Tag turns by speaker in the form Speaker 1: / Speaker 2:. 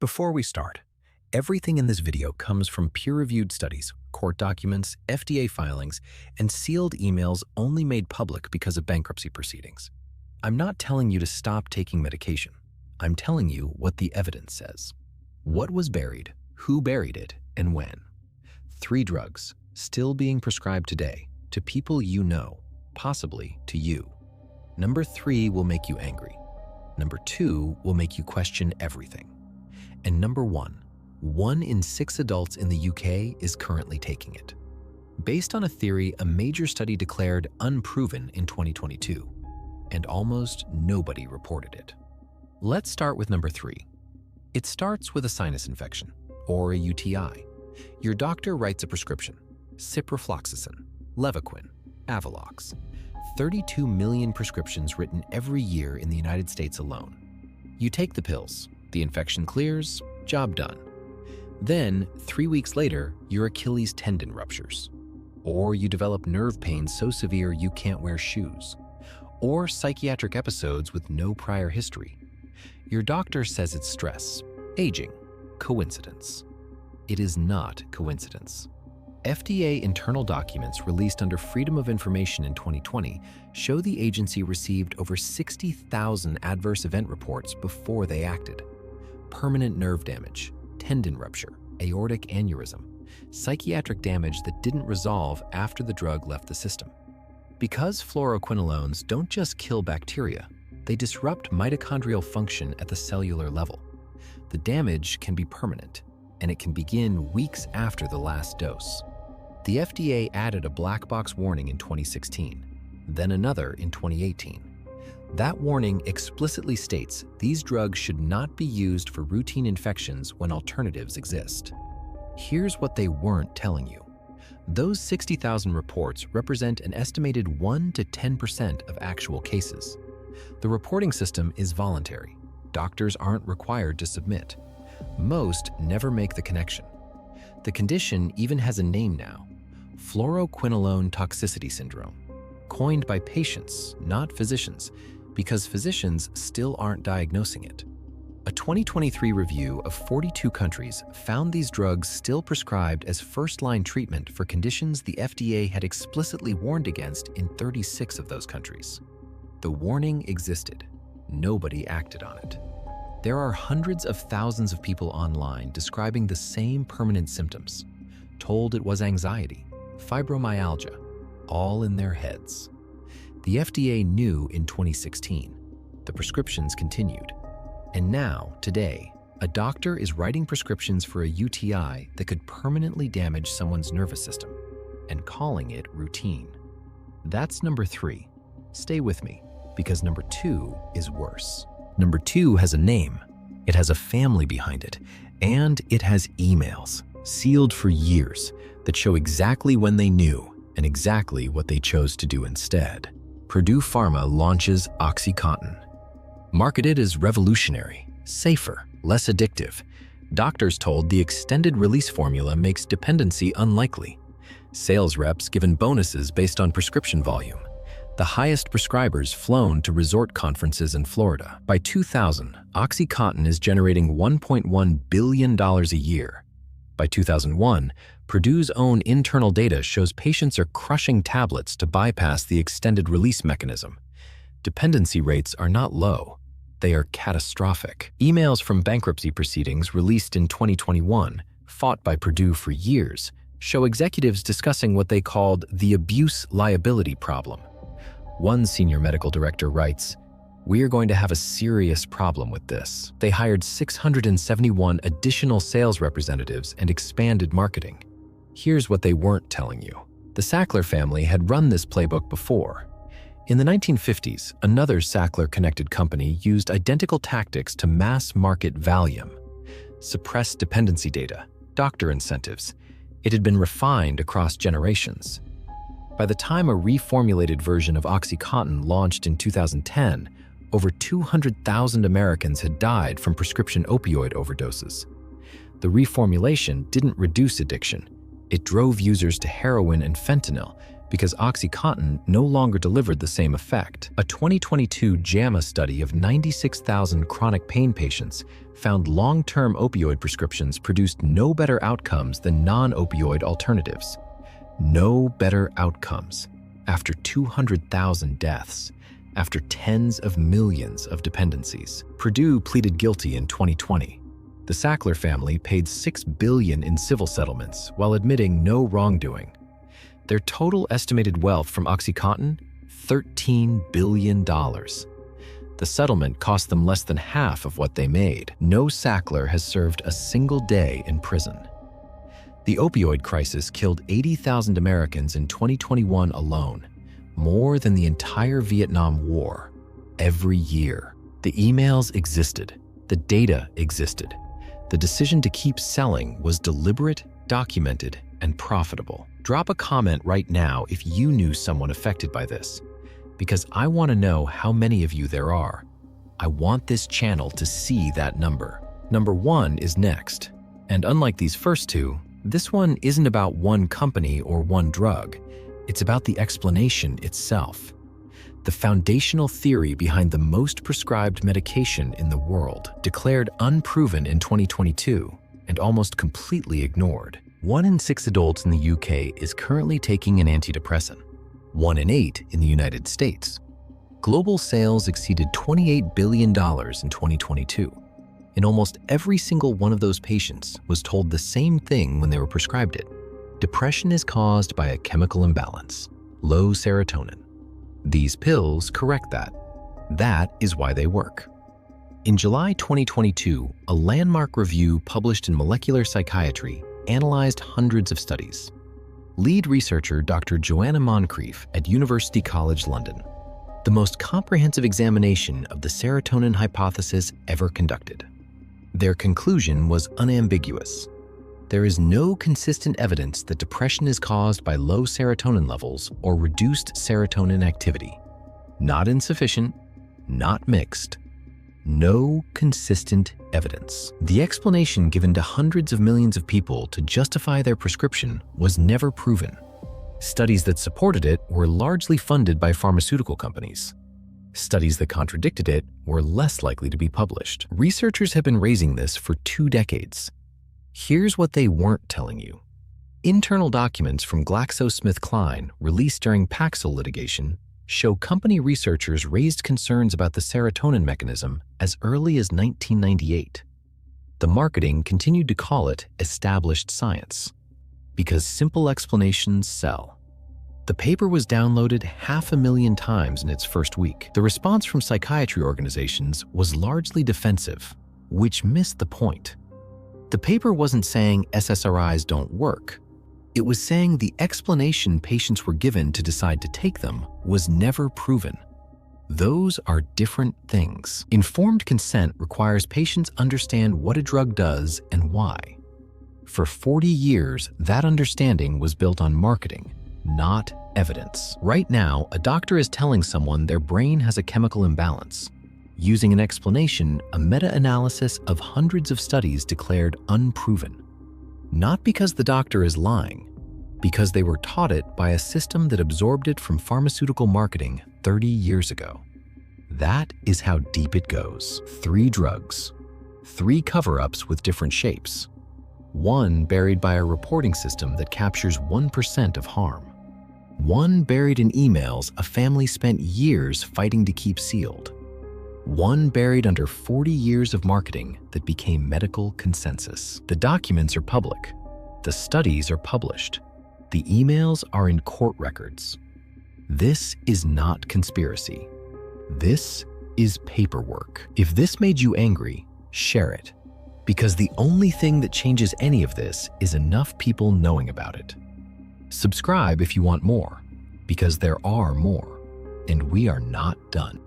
Speaker 1: Before we start, everything in this video comes from peer-reviewed studies, court documents, FDA filings, and sealed emails only made public because of bankruptcy proceedings. I'm not telling you to stop taking medication. I'm telling you what the evidence says. What was buried, who buried it, and when. 3 drugs still being prescribed today to people you know, possibly to you. Number 3 will make you angry. Number 2 will make you question everything. And number 1 in 6 adults in the UK is currently taking it. Based on a theory a major study declared unproven in 2022, and almost nobody reported it. Let's start with number 3. It starts with a sinus infection, or a UTI. Your doctor writes a prescription: ciprofloxacin, Levaquin, Avelox. 32 million prescriptions written every year in the United States alone. You take the pills, the infection clears, job done. Then, 3 weeks later, your Achilles tendon ruptures. Or you develop nerve pain so severe you can't wear shoes. Or psychiatric episodes with no prior history. Your doctor says it's stress, aging, coincidence. It is not coincidence. FDA internal documents released under Freedom of Information in 2020 show the agency received over 60,000 adverse event reports before they acted. Permanent nerve damage, tendon rupture, aortic aneurysm, psychiatric damage that didn't resolve after the drug left the system. Because fluoroquinolones don't just kill bacteria, they disrupt mitochondrial function at the cellular level. The damage can be permanent, and it can begin weeks after the last dose. The FDA added a black box warning in 2016, then another in 2018. That warning explicitly states these drugs should not be used for routine infections when alternatives exist. Here's what they weren't telling you. Those 60,000 reports represent an estimated 1 to 10% of actual cases. The reporting system is voluntary. Doctors aren't required to submit. Most never make the connection. The condition even has a name now: Fluoroquinolone toxicity syndrome, coined by patients, not physicians, because physicians still aren't diagnosing it. A 2023 review of 42 countries found these drugs still prescribed as first-line treatment for conditions the FDA had explicitly warned against in 36 of those countries. The warning existed. Nobody acted on it. There are hundreds of thousands of people online describing the same permanent symptoms, told it was anxiety, fibromyalgia, all in their heads. The FDA knew in 2016. The prescriptions continued. And now, today, a doctor is writing prescriptions for a UTI that could permanently damage someone's nervous system and calling it routine. That's number 3. Stay with me, because number 2 is worse. Number 2 has a name, it has a family behind it, and it has emails, sealed for years, that show exactly when they knew and exactly what they chose to do instead. Purdue Pharma launches OxyContin. Marketed as revolutionary, safer, less addictive, doctors told the extended release formula makes dependency unlikely. Sales reps given bonuses based on prescription volume. The highest prescribers flown to resort conferences in Florida. By 2000, OxyContin is generating $1.1 billion a year. By 2001, Purdue's own internal data shows patients are crushing tablets to bypass the extended release mechanism. Dependency rates are not low. They are catastrophic. Emails from bankruptcy proceedings released in 2021, fought by Purdue for years, show executives discussing what they called the abuse liability problem. One senior medical director writes, "We are going to have a serious problem with this." They hired 671 additional sales representatives and expanded marketing. Here's what they weren't telling you. The Sackler family had run this playbook before. In the 1950s, another Sackler-connected company used identical tactics to mass-market Valium. Suppressed dependency data, doctor incentives. It had been refined across generations. By the time a reformulated version of OxyContin launched in 2010, over 200,000 Americans had died from prescription opioid overdoses. The reformulation didn't reduce addiction. It drove users to heroin and fentanyl, because OxyContin no longer delivered the same effect. A 2022 JAMA study of 96,000 chronic pain patients found long-term opioid prescriptions produced no better outcomes than non-opioid alternatives. No better outcomes after 200,000 deaths, after tens of millions of dependencies. Purdue pleaded guilty in 2020. The Sackler family paid $6 billion in civil settlements while admitting no wrongdoing. Their total estimated wealth from OxyContin, $13 billion. The settlement cost them less than half of what they made. No Sackler has served a single day in prison. The opioid crisis killed 80,000 Americans in 2021 alone, more than the entire Vietnam War. Every year, the emails existed, the data existed. The decision to keep selling was deliberate, documented, and profitable. Drop a comment right now if you knew someone affected by this, because I want to know how many of you there are. I want this channel to see that number. Number 1 is next, and unlike these first two, this one isn't about one company or one drug. It's about the explanation itself. The foundational theory behind the most prescribed medication in the world, declared unproven in 2022 and almost completely ignored. 1 in 6 adults in the UK is currently taking an antidepressant. 1 in 8 in the United States. Global sales exceeded $28 billion in 2022. And almost every single one of those patients was told the same thing when they were prescribed it. Depression is caused by a chemical imbalance, low serotonin. These pills correct that. That is why they work. In July 2022, a landmark review published in Molecular Psychiatry analyzed hundreds of studies. Lead researcher Dr. Joanna Moncrief at University College London. The most comprehensive examination of the serotonin hypothesis ever conducted. Their conclusion was unambiguous. There is no consistent evidence that depression is caused by low serotonin levels or reduced serotonin activity. Not insufficient, not mixed. No consistent evidence. The explanation given to hundreds of millions of people to justify their prescription was never proven. Studies that supported it were largely funded by pharmaceutical companies. Studies that contradicted it were less likely to be published. Researchers have been raising this for 2 decades. Here's what they weren't telling you. Internal documents from GlaxoSmithKline released during Paxil litigation show company researchers raised concerns about the serotonin mechanism as early as 1998. The marketing continued to call it established science because simple explanations sell. The paper was downloaded 500,000 times in its first week. The response from psychiatry organizations was largely defensive, which missed the point. The paper wasn't saying SSRIs don't work. It was saying the explanation patients were given to decide to take them was never proven. Those are different things. Informed consent requires patients understand what a drug does and why. For 40 years, that understanding was built on marketing, not evidence. Right now, a doctor is telling someone their brain has a chemical imbalance. Using an explanation, a meta-analysis of hundreds of studies declared unproven. Not because the doctor is lying, because they were taught it by a system that absorbed it from pharmaceutical marketing 30 years ago. That is how deep it goes. 3 drugs, 3 cover-ups with different shapes. 1 buried by a reporting system that captures 1% of harm. 1 buried in emails a family spent years fighting to keep sealed. 1 buried under 40 years of marketing that became medical consensus. The documents are public. The studies are published. The emails are in court records. This is not conspiracy. This is paperwork. If this made you angry, share it. Because the only thing that changes any of this is enough people knowing about it. Subscribe if you want more, because there are more, and we are not done.